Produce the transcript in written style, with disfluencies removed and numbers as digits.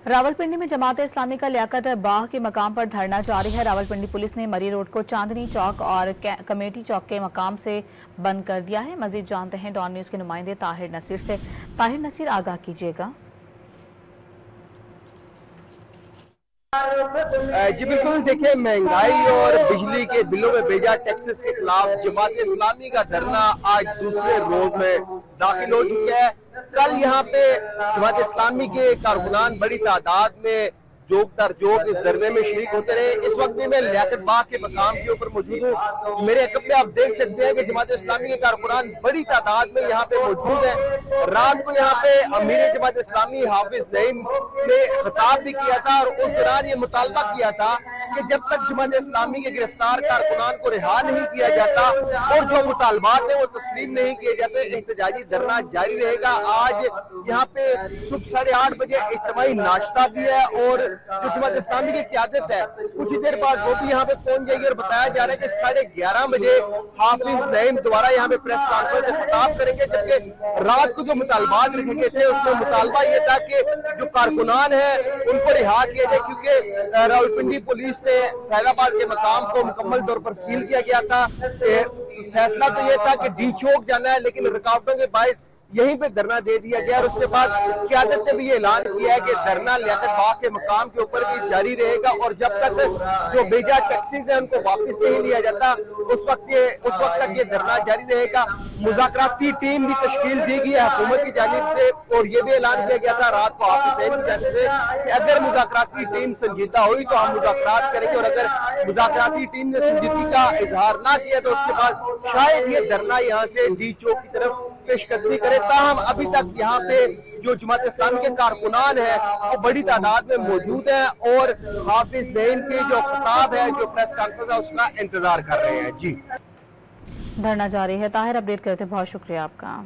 रावलपिंडी में जमात इस्लामी का लियाकत बाग के मकाम पर धरना जारी है। रावलपिंडी पुलिस ने मरी रोड को चांदनी चौक और कमेटी चौक के मकाम से बंद कर दिया है। मजीद जानते हैं डॉन न्यूज के नुमाइंदे ताहिर नसीर से। ताहिर नसीर, आगाह कीजिएगा। जी बिल्कुल, देखिए, महंगाई और बिजली के बिलों में बेजा टैक्सेस के खिलाफ जमात इस्लामी का धरना आज दूसरे रोज में दाखिल हो चुका है। कल यहाँ पे जमात इस्लामी के कारकुनान बड़ी तादाद में जोक दर जोक इस धरने में शरीक होते रहे। इस वक्त भी मैं लियाकत बाग के मकाम के ऊपर मौजूद हूँ। मेरे अकब में आप देख सकते हैं कि जमात इस्लामी के कारकुनान बड़ी तादाद में यहाँ पे मौजूद हैं। रात को यहाँ पे अमीर जमात इस्लामी हाफिज नईम ने खिताब भी किया था और उस दौरान ये मुतालबा किया था कि जब तक जमात इस्लामी के गिरफ्तार कारकुनान को रिहा नहीं किया जाता और जो मुतालबात है वो तस्लीम नहीं किए जाते, एहतजाजी धरना जारी रहेगा। आज यहाँ पे सुबह 8:30 बजे इज्तिमाई नाश्ता भी है और जो जमात इस्लामी की क़यादत है कुछ ही देर बाद वो भी यहाँ पे पहुंच जाएगी और बताया जा रहा है कि 11:30 बजे हाफिज नईम दोबारा यहाँ पे प्रेस कॉन्फ्रेंस से खिताब करेंगे। जबकि रात को जो मुतालबात रखे गए थे उसमें मुतालबा ये था कि जो कारकुनान है उनको रिहा किया जाए, क्योंकि रावलपिंडी पुलिस ने फैजाबाद के मकाम को मुकम्मल तौर पर सील किया गया था। फैसला तो ये था कि डी चौक जाना है, लेकिन रुकावटों के बायस यहीं पे धरना दे दिया गया और उसके बाद क़यादत ने भी ये ऐलान किया है कि धरना लियाकत बाग के मकाम के ऊपर भी जारी रहेगा और जब तक जो बेजा टैक्सीज है उनको वापस नहीं लिया जाता उस वक्त तक ये धरना जारी रहेगा। मुज़ाकराती टीम भी तश्कील दी गई है हुकूमत की जानिब से और ये भी ऐलान किया गया था रात को हाफिज नईम की जानिब से कि अगर मुज़ाकराती टीम संजीदा हुई तो हम मुज़ाकरात करेंगे और अगर मुज़ाकराती टीम ने संजीदगी का इजहार ना किया तो उसके बाद शायद ये धरना यहाँ से डी चौक की तरफ पेशकदमी करे। ताहम अभी तक यहाँ पे जो जमात इस्लामी के कारकुनान है वो बड़ी तादाद में मौजूद है और हाफिज नईम की जो खिताब है, जो प्रेस कॉन्फ्रेंस है, उसका इंतजार कर रहे हैं। जी, धरना जारी है। ताहिर, अपडेट करते बहुत शुक्रिया आपका।